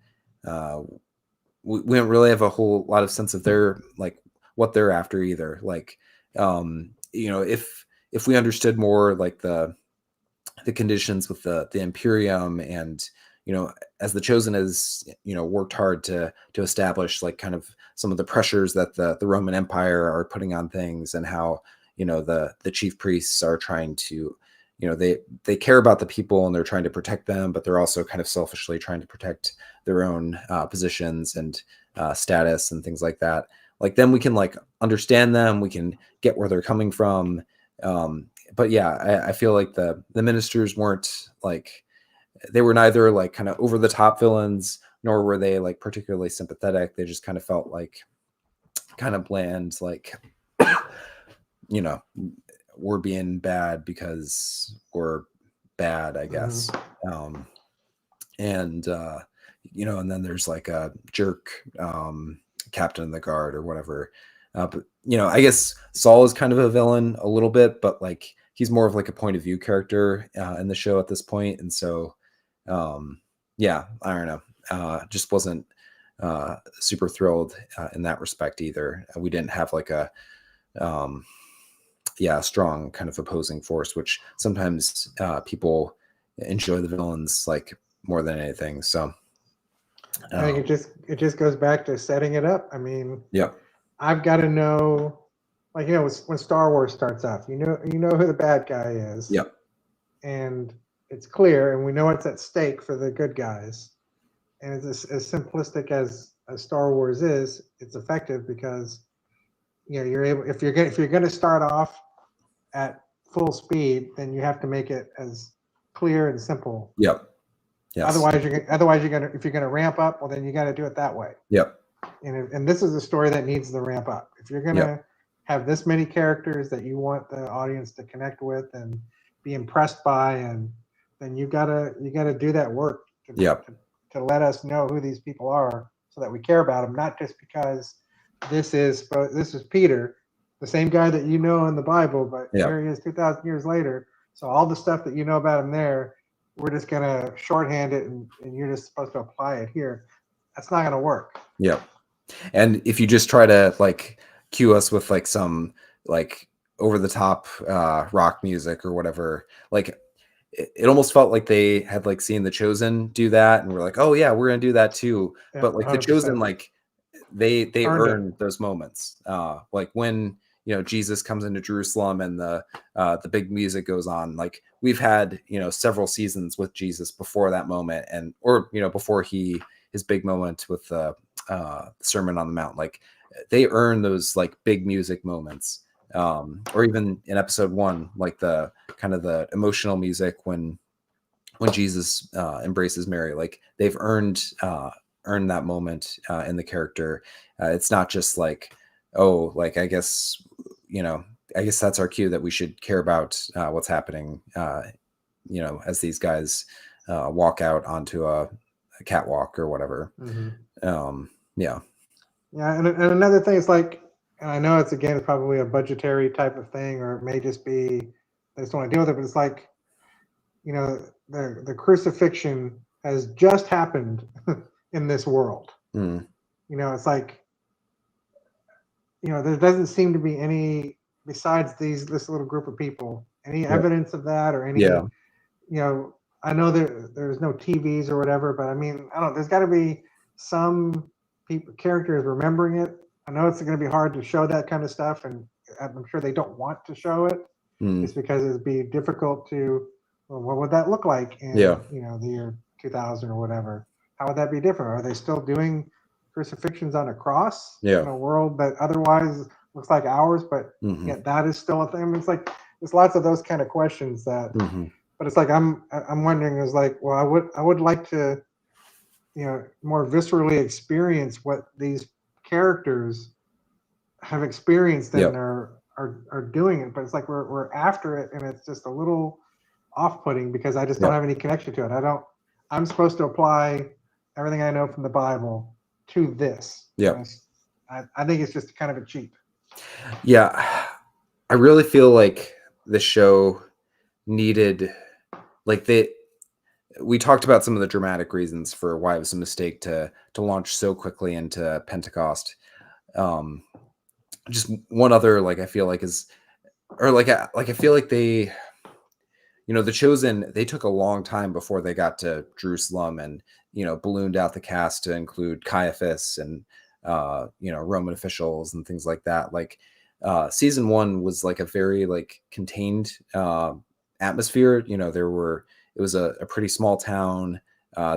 Speaker 1: we don't really have a whole lot of sense of their like what they're after either. Like if we understood more like the conditions with the Imperium, and as The Chosen has worked hard to establish like kind of some of the pressures that the Roman Empire are putting on things, and how the chief priests are trying to they care about the people and they're trying to protect them, but they're also kind of selfishly trying to protect their own positions and status and things like that. Like, then we can like understand them, we can get where they're coming from. But I feel like the ministers weren't like, they were neither like kind of over the top villains, nor were they like particularly sympathetic. They just kind of felt like kind of bland, like we're being bad because we're bad, I guess. And then there's like a jerk captain of the guard or whatever. But I guess Saul is kind of a villain a little bit, but like he's more of like a point of view character in the show at this point. And so I don't know, just wasn't super thrilled in that respect either. We didn't have like a strong kind of opposing force, which sometimes people enjoy the villains like more than anything. So
Speaker 2: I think it just goes back to setting it up. I mean,
Speaker 1: yeah,
Speaker 2: I've got to know, like, when Star Wars starts off, you know who the bad guy is,
Speaker 1: yeah,
Speaker 2: and it's clear, and we know it's at stake for the good guys. And it's as simplistic as Star Wars is, it's effective because you're able, if you're going to start off at full speed, then you have to make it as clear and simple.
Speaker 1: yeah, yes,
Speaker 2: Otherwise, you're gonna, if you're gonna ramp up, well, then you got to do it that way.
Speaker 1: yep,
Speaker 2: And this is a story that needs the ramp up. If you're gonna
Speaker 1: yep,
Speaker 2: have this many characters that you want the audience to connect with and be impressed by, and then you gotta do that work
Speaker 1: yep,
Speaker 2: to let us know who these people are, so that we care about them, not just because this is Peter, the same guy that you know in the Bible, but
Speaker 1: yep,
Speaker 2: here he is 2,000 years later. So all the stuff that you know about him there, we're just gonna shorthand it, and you're just supposed to apply it here. That's not gonna work.
Speaker 1: yep. And if you just try to like cue us with like some like over the top rock music or whatever, like it almost felt like they had like seen The Chosen do that, and we're like, oh yeah, we're gonna do that too.
Speaker 2: Yeah,
Speaker 1: But like The Chosen,
Speaker 2: 100%.
Speaker 1: like they
Speaker 2: Earned
Speaker 1: earn
Speaker 2: it.
Speaker 1: those moments. Like when Jesus comes into Jerusalem and the big music goes on. Like we've had several seasons with Jesus before that moment, and or before his big moment with the Sermon on the Mount. Like they earn those like big music moments. Or even in episode 1, like the kind of the emotional music when Jesus embraces Mary. Like they've earned that moment in the character. It's not just like, oh, like I guess that's our cue that we should care about what's happening. As these guys walk out onto a catwalk or whatever.
Speaker 2: Mm-hmm.
Speaker 1: Yeah.
Speaker 2: Yeah, and another thing is like, and I know it's again probably a budgetary type of thing, or it may just be they just want to deal with it. But it's like, the crucifixion has just happened in this world.
Speaker 1: Mm.
Speaker 2: It's like, there doesn't seem to be any, besides this little group of people, any
Speaker 1: Yep.
Speaker 2: evidence of that, or
Speaker 1: Yeah.
Speaker 2: any, I know there's no TVs or whatever, but I mean, I don't. There's got to be some characters remembering it. I know it's going to be hard to show that kind of stuff, and I'm sure they don't want to show it,
Speaker 1: Mm.
Speaker 2: just because it'd be difficult to. Well, what would that look like in
Speaker 1: Yeah.
Speaker 2: the year 2000 or whatever? How would that be different? Are they still doing crucifixions on a cross
Speaker 1: Yeah.
Speaker 2: in a world that otherwise looks like ours, but
Speaker 1: Mm-hmm.
Speaker 2: yet that is still a thing? I mean, it's like there's lots of those kind of questions that.
Speaker 1: Mm-hmm.
Speaker 2: But it's like I'm wondering, is like, well, I would like to more viscerally experience what these characters have experienced and
Speaker 1: Yep.
Speaker 2: are doing it, but it's like we're after it, and it's just a little off-putting because I just don't
Speaker 1: Yep.
Speaker 2: have any connection to it. I'm supposed to apply everything I know from the Bible to this.
Speaker 1: Yep.
Speaker 2: I think it's just kind of a cheat.
Speaker 1: Yeah, I really feel like the show needed, like we talked about some of the dramatic reasons for why it was a mistake to launch so quickly into Pentecost. Just one other, like I feel like is, or like I feel like they, The Chosen, they took a long time before they got to Jerusalem and ballooned out the cast to include Caiaphas and Roman officials and things like that. Like season 1 was like a very like contained atmosphere. It was a pretty small town.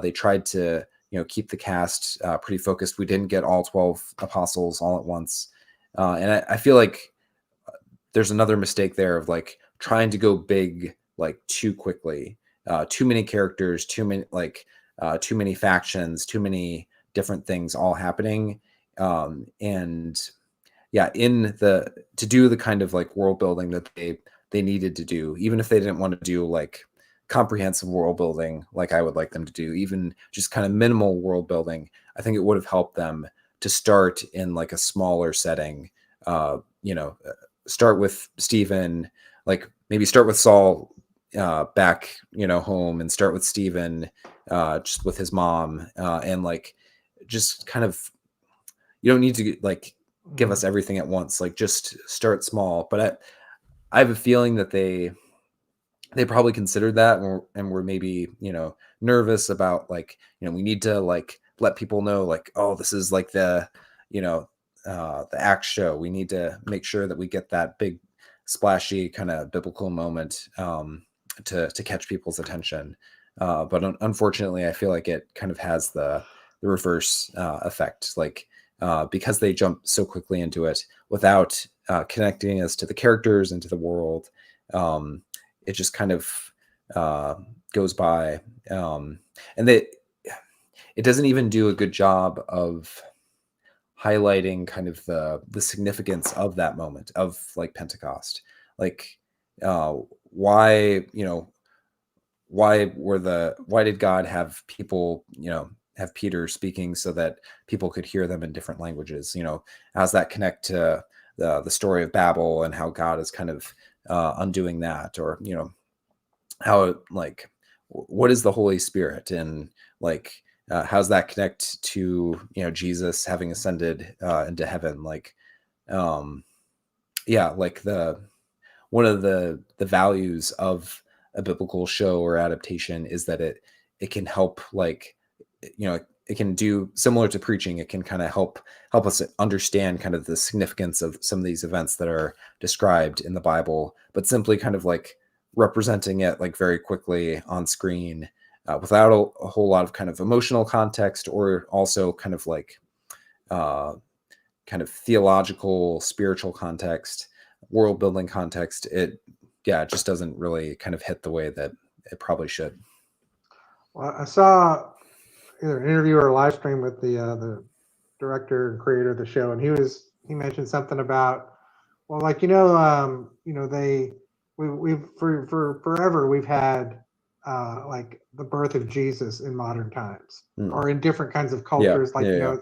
Speaker 1: They tried to keep the cast pretty focused. We didn't get all 12 apostles all at once, and I feel like there's another mistake there of like trying to go big like too quickly. Too many characters, too many factions, too many different things all happening. And yeah, to do the kind of like world building that they needed to do, even if they didn't want to do like comprehensive world building like I would like them to do, even just kind of minimal world building, I think it would have helped them to start in like a smaller setting. Start with Stephen, like maybe start with Saul back home, and start with Stephen just with his mom, and like just kind of, you don't need to like give us everything at once, like just start small. But I have a feeling that they they probably considered that, and were maybe, nervous about, like, we need to, like, let people know, like, oh, this is like the, you know the act show. We need to make sure that we get that big splashy kind of biblical moment, to catch people's attention. But unfortunately, I feel like it kind of has the reverse effect, like, because they jump so quickly into it without connecting us to the characters and to the world. It just kind of goes by, and it doesn't even do a good job of highlighting kind of the significance of that moment of, like, Pentecost. Like, uh, why you know why did God have people, have Peter speaking so that people could hear them in different languages? How does that connect to the story of Babel, and how God is kind of undoing that? Or, how, like, what is the Holy Spirit, and, like, how does that connect to, Jesus having ascended into heaven? Like, um yeah, like, the one of the values of a biblical show or adaptation is that it can help, like, it can do similar to preaching. It can kind of help us understand kind of the significance of some of these events that are described in the Bible, but simply kind of, like, representing it, like, very quickly on screen, without a whole lot of kind of emotional context, or also kind of, like, uh, kind of theological, spiritual context, world building context. It just doesn't really kind of hit the way that it probably should.
Speaker 2: Well, I saw either an interview or a live stream with the director and creator of the show, and he mentioned something about, well, like, they we've for forever we've had like the birth of Jesus in modern times, or in different kinds of
Speaker 1: Yeah,
Speaker 2: cultures, like,
Speaker 1: yeah,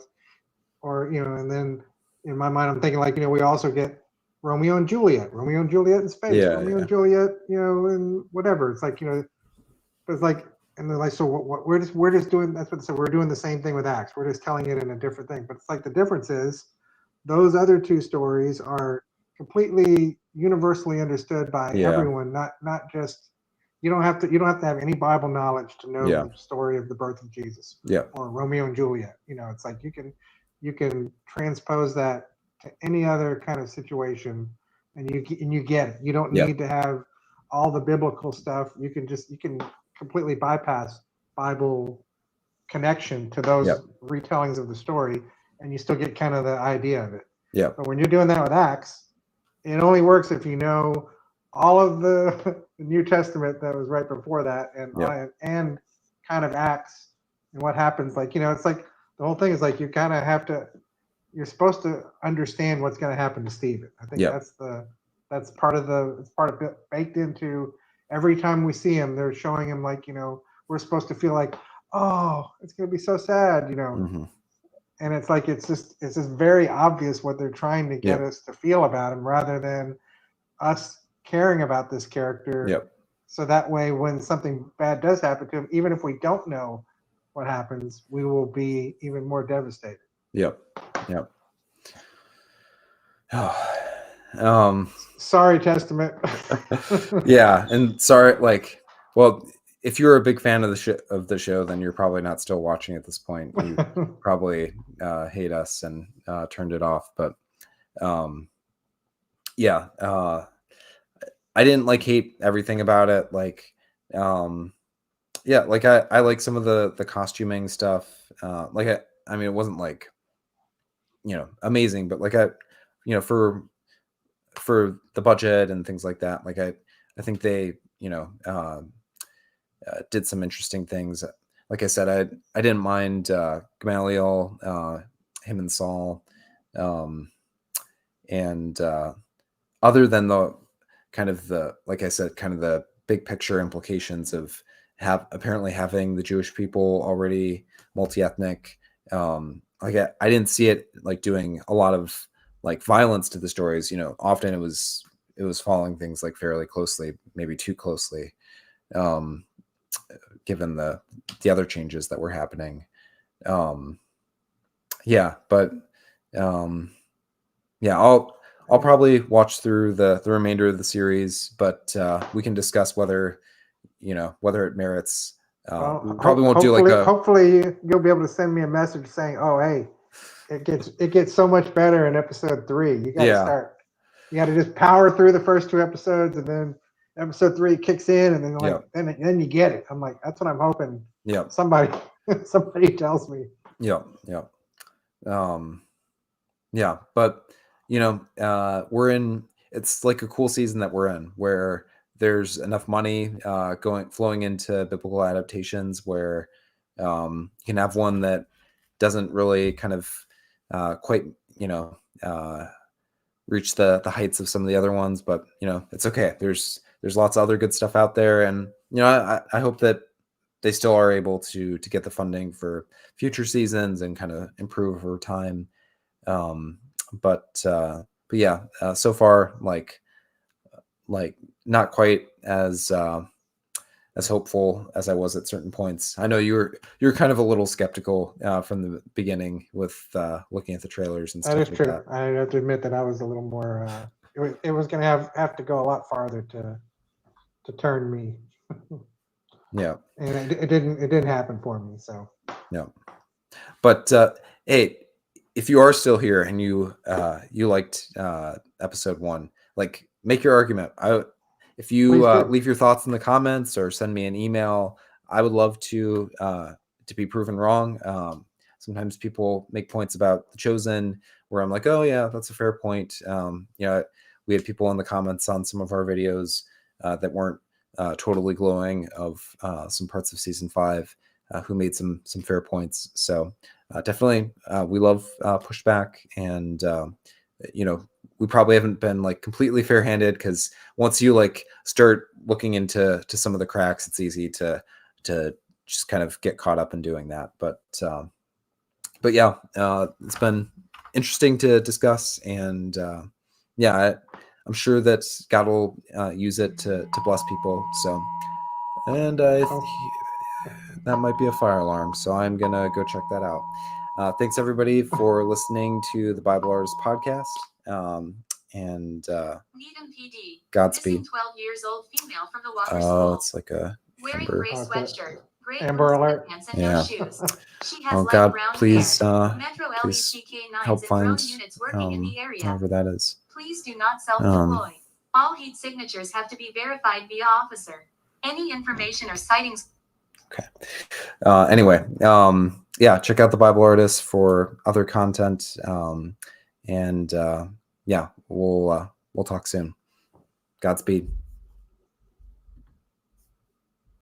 Speaker 2: or, and then in my mind I'm thinking, like, we also get Romeo and Juliet in space,
Speaker 1: yeah,
Speaker 2: Romeo
Speaker 1: yeah,
Speaker 2: and Juliet, and whatever. It's like, it's like, and they're like, so what we're just doing, that's what they said, we're doing the same thing with Acts. We're just telling it in a different thing. But it's like, the difference is those other two stories are completely universally understood by
Speaker 1: yeah,
Speaker 2: everyone, not just, you don't have to have any Bible knowledge to know
Speaker 1: yeah,
Speaker 2: the story of the birth of Jesus
Speaker 1: yeah,
Speaker 2: or Romeo and Juliet. It's like, you can transpose that to any other kind of situation, and you get it. You don't
Speaker 1: yeah,
Speaker 2: need to have all the biblical stuff. You can completely bypass Bible connection to
Speaker 1: yeah,
Speaker 2: those retellings of the story, and you still get kind of the idea of it.
Speaker 1: yeah,
Speaker 2: But when you're doing that with Acts, it only works if you know all of the New Testament that was right before that,
Speaker 1: yeah,
Speaker 2: and kind of Acts and what happens. Like, it's like the whole thing is like, you kind of have to. You're supposed to understand what's going to happen to Stephen. I think
Speaker 1: yeah,
Speaker 2: that's part of it's part of it, baked into every time we see him. They're showing him, like, we're supposed to feel like, oh, it's going to be so sad,
Speaker 1: hmm,
Speaker 2: and it's like, it's just very obvious what they're trying to
Speaker 1: yeah,
Speaker 2: get us to feel about him, rather than us caring about this
Speaker 1: yeah,
Speaker 2: character, so that way when something bad does happen to him, even if we don't know what happens, we will be even more devastated.
Speaker 1: yeah, yeah. um
Speaker 2: Sorry, Testament.
Speaker 1: yeah, and sorry, like, well, if you're a big fan of the show, then you're probably not still watching at this point. You probably hate us and turned it off. But um yeah, I didn't, like, hate everything about it. Like, um yeah, like, I like some of the costuming stuff. Like, I mean, it wasn't, like, amazing, but, like, for the budget and things like that, like, I think they, did some interesting things. Like I said, I didn't mind Gamaliel, him and Saul, um, and other than the kind of the, like I said, kind of the big picture implications of apparently having the Jewish people already multi-ethnic. Like, I didn't see it, like, doing a lot of, like, violence to the stories. Often it was following things, like, fairly closely, maybe too closely, um, given the other changes that were happening. Um, yeah, but um, yeah, I'll probably watch through the remainder of the series, but we can discuss whether it merits. We probably won't do like a.
Speaker 2: Hopefully you'll be able to send me a message saying, "Oh, hey, it gets so much better in episode 3. You got to start. You got to just power through the first 2 episodes, and then episode 3 kicks in, and then then you get it." I'm like, that's what I'm hoping.
Speaker 1: Yeah.
Speaker 2: Somebody tells me.
Speaker 1: Yeah. Yeah. But we're in. It's like a cool season that we're in, where there's enough money flowing into biblical adaptations, where you can have one that doesn't really kind of quite reach the heights of some of the other ones, but it's okay. There's lots of other good stuff out there, and I hope that they still are able to get the funding for future seasons and kind of improve over time. But yeah, so far like not quite as hopeful as I was at certain points. I know you're kind of a little skeptical from the beginning with looking at the trailers and stuff.
Speaker 2: That is true. I have to admit that I was a little more. It was going to have to go a lot farther to turn me.
Speaker 1: Yeah,
Speaker 2: and it didn't happen for me. So
Speaker 1: yeah, but hey, if you are still here and you liked episode 1, like, make your argument. If you leave your thoughts in the comments or send me an email, I would love to be proven wrong. Sometimes people make points about The Chosen where I'm like, oh yeah, that's a fair point. We had people in the comments on some of our videos that weren't totally glowing of some parts of season 5 who made some fair points. So definitely we love pushback, and we probably haven't been like completely fair-handed, because once you like start looking into some of the cracks, it's easy to just kind of get caught up in doing that. But yeah, it's been interesting to discuss, and I'm sure that God will use it to bless people. So, and that might be a fire alarm, so I'm gonna go check that out. Thanks everybody for listening to the Bible Artist podcast. And Godspeed.
Speaker 3: 12 years old female from the Walker
Speaker 1: School. It's like a
Speaker 3: wearing gray sweatshirt, gray
Speaker 2: Amber Alert
Speaker 3: pants, and no shoes. She has
Speaker 1: God,
Speaker 3: brown
Speaker 1: please,
Speaker 3: hair.
Speaker 1: please help find whoever that is.
Speaker 3: Please do not self-deploy. All heat signatures have to be verified via officer. Any information or sightings.
Speaker 1: Okay. Anyway, check out the Bible Artist for other content. And we'll talk soon. Godspeed.